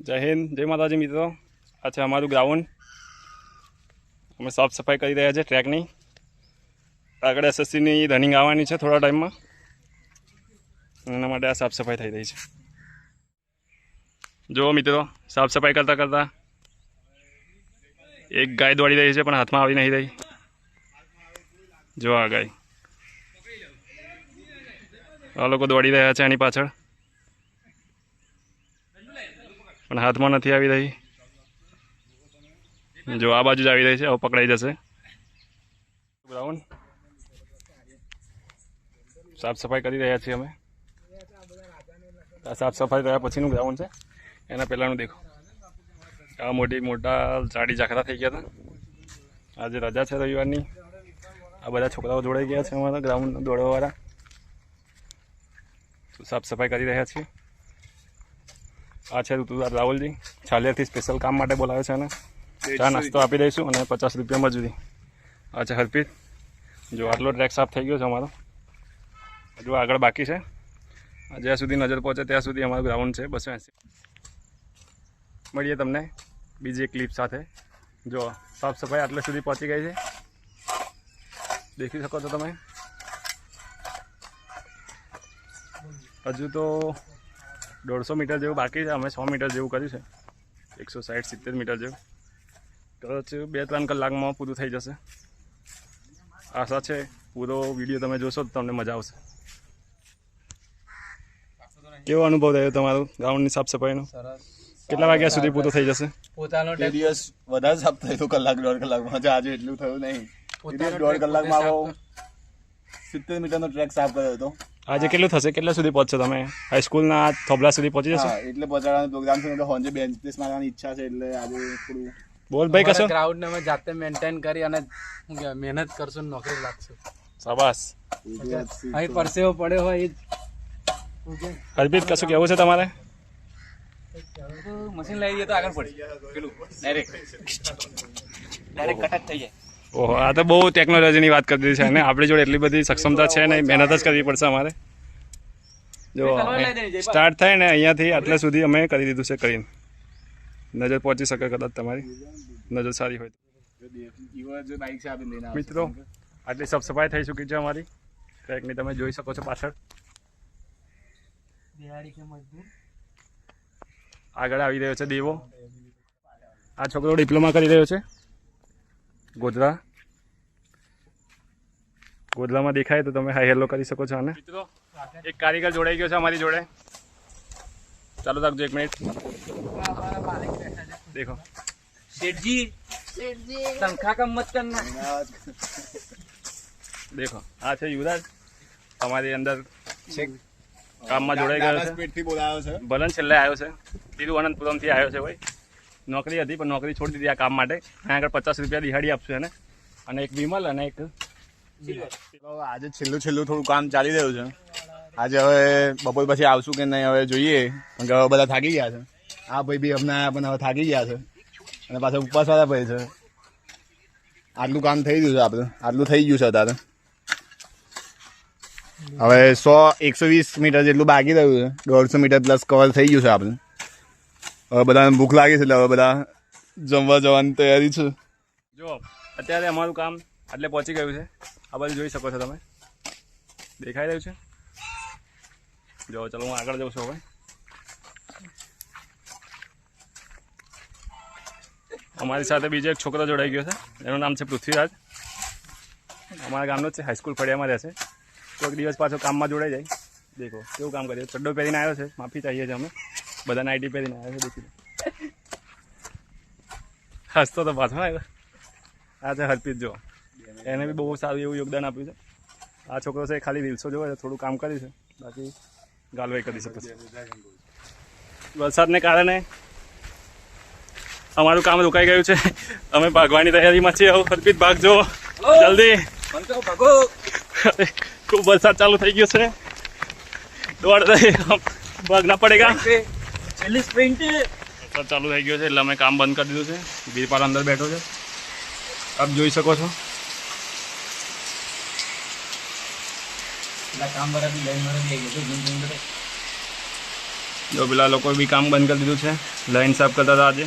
જય હિન્દ, જય માતાજી મિત્રો. આ છે અમારું ગ્રાઉન્ડ. અમે સાફ સફાઈ કરી રહ્યા છીએ ટ્રેકની. આગળ એસએસસીની રનિંગ આવવાની છે થોડા ટાઈમમાં, એના માટે આ સાફ સફાઈ થઈ રહી છે. જુઓ મિત્રો, સાફ સફાઈ કરતાં કરતાં એક ગાય દોડી રહી છે, પણ હાથમાં આવી નહીં રહી. જો આ ગાય, આ લોકો દોડી રહ્યા છે એની પાછળ, પણ હાથમાં નથી આવી રહી. જો આ બાજુ જ આવી રહી છે, હવે પકડાઈ જશે. ગ્રાઉન્ડ સાફ સફાઈ કરી રહ્યા છીએ અમે. આ સાફ સફાઈ કર્યા પછીનું ગ્રાઉન્ડ છે. એના પહેલાંનું દેખો, આ મોટા ઝાડી ઝાખરા થઈ ગયા હતા. આજે રજા છે રવિવારની. આ બધા છોકરાઓ જોડાઈ ગયા છે અમારા ગ્રાઉન્ડ દોડવાવાળા. સાફ સફાઈ કરી રહ્યા છીએ. આ છે ઋતુરાજ રાહુલજી, છાલિયાથી સ્પેશિયલ કામ માટે બોલાવે છે. અને ચા નાસ્તો આપી દઈશું અને 50 રૂપિયા મજૂરી. આ છે હરપ્રીત. જો આટલો ટ્રેક સાફ થઈ ગયો છે અમારો, હજુ આગળ બાકી છે. જ્યાં સુધી નજર પહોંચે ત્યાં સુધી અમારું ગ્રાઉન્ડ છે 280. મળીએ તમને બીજી એક ક્લિપ સાથે. જો સાફ સફાઈ આટલે સુધી પહોંચી ગઈ છે, દેખી શકો છો તમે. હજુ તો 150 મીટર જેવું બાકી છે. અમે 100 મીટર જેવું કર્યું છે, 160-70 મીટર જેવું. કદાચ 2-3 કલાકમાં પૂરું થઈ જશે. આશા છે પૂરો વિડીયો તમે જોશો તો તમને મજા આવશે. કેવો અનુભવ થયો તમારો ગ્રાઉન્ડની સાફ સફાઈનો? કેટલા વાગ્યા સુધી પૂરું થઈ જશે? પોતાનો દિવસ વધારે સાફ થયું, કલાક 1.5 કલાકમાં. આજે એટલું થયું નહીં. 1.5 કલાકમાં 70 મીટરનો ટ્રેક સાફ કર્યો હતો. આજે કેટલું થશે? કેટલા સુધી પહોંચશો તમે? હાઈસ્કૂલના થોબલા સુધી પહોંચી જશો? એટલે પહોંચાડવાનો પ્રોગ્રામ છે. એટલે હોંજે બેન્ચીસ મારવાની ઈચ્છા છે. એટલે આજે થોડું બોલ ભાઈ, કશો ગ્રાઉન્ડ અમે જાતે મેન્ટેન કરી અને મહેનત કરશું, નોકરી લાગશું. શાબાશ. અહીં પરસેવો પડ્યો હોય એ હરપ્રીત, કશું કેવું છે તમારે? મશીન લઈ જઈએ તો આગળ પડી પેલું ડાયરેક્ટ કટ થઈ જાય. ઓહો, આ તો બહુ ટેકનોલોજીની વાત કરી દીધી છે. અને આપણી જોડે એટલી બધી સક્ષમતા છે નહીં, મહેનત જ કરવી પડશે અમારે. જો સ્ટાર્ટ થાય ને અહીંયાથી આટલા સુધી અમે કરી દીધું છે કરીને. નજર પહોંચી શકે કદાચ તમારી નજર સારી હોય તો. મિત્રો, આટલી સાફ સફાઈ થઈ ચૂકી છે અમારી ટ્રેકની. તમે જોઈ શકો છો પાછળ. આગળ આવી રહ્યો છે દેવો. આ છોકરો ડિપ્લોમા કરી રહ્યો છે ગોધરામાં દેખાય તો તમે હાઈ હેલો કરી શકો છો. અને મિત્રો, એક કારીગર જોડાઈ ગયો છે અમારી જોડે. ચાલો રાખજો 1 મિનિટ. देखो सेठ जी तनख्वाह कम मत करना. देखो, આ છે યુવરાજ, અમારી અંદર કામમાં જોડાઈ ગયો છે. ભલન છેલ્લે આવ્યો છે, તિરુવનંતપુરમથી આવ્યો છે. ભાઈ નોકરી હતી પણ નોકરી છોડી દીધી આ કામ માટે. અહીંયા આગળ 50 રૂપિયા દિહાડી આપશું એને. અને એક વિમલ અને એક આજે છેલ્લું થોડું કામ ચાલી રહ્યું છે. આજે હવે બપોર પછી આવશું કે નહીં હવે જોઈએ, કારણ કે હવે બધા થાકી ગયા છે. આ ભાઈ બી અમને પણ હવે થાકી ગયા છે અને પાછા ઉપવાસવાળા ભાઈ છે. આટલું કામ થઈ ગયું છે આપણે, આટલું થઈ ગયું છે અત્યારે. હવે 120 મીટર જેટલું બાકી રહ્યું છે. 150 મીટર પ્લસ કવર થઈ ગયું છે આપણે. હવે બધાને ભૂખ લાગી છે એટલે હવે બધા જમવા જવાની તૈયારી છે. જો અત્યારે અમારું કામ આટલે પહોંચી ગયું છે. આ બાજુ જોઈ શકો છો તમે, દેખાઈ રહ્યું છે. જો ચલો હું આગળ જાઉં છું હવે. અમારી સાથે બીજો એક છોકરો જોડાઈ ગયો છે, એનું નામ છે પૃથ્વીરાજ. અમારા ગામનો જ છે, હાઈસ્કૂલ ફળિયામાં રહે છે. કોઈક દિવસ પાછો કામમાં જોડાઈ જાય. દેખો કેવું કામ કરીએ. ચડ્ડો પહેરીને આવ્યો છે, માફી ચાહીએ છીએ અમે. બધા નાઇટી પહેરીને આવ્યો છે. દેખી હસતો તો પાછો આવ્યો. આ છે હરપ્રીત. જો એને બી બહુ સારું એવું યોગદાન આપ્યું છે. આ છોકરો છે ખાલી રીલ્સો જોવે છે, થોડું કામ કર્યું છે, બાકી ગાલવાઈ કરી શકે છે. વરસાદને કારણે અમારું કામ રોકાઈ ગયું છે. અમે ભાગવાની તૈયારીમાં છીએ. હવે હરપ્રીત ભાગજો જલ્દી. ખૂબ વરસાદ ચાલુ થઈ ગયો છે. દોડ ભાગના પડેગા. વરસાદ ચાલુ થઈ ગયો છે એટલે અમે કામ બંધ કરી દીધું છે. વીરપાલ અંદર બેઠો છે, આપ જોઈ શકો છો. જો પેલા લોકો બી કામ બંધ કરી દીધું છે, લાઈન સાફ કરતા હતા આજે.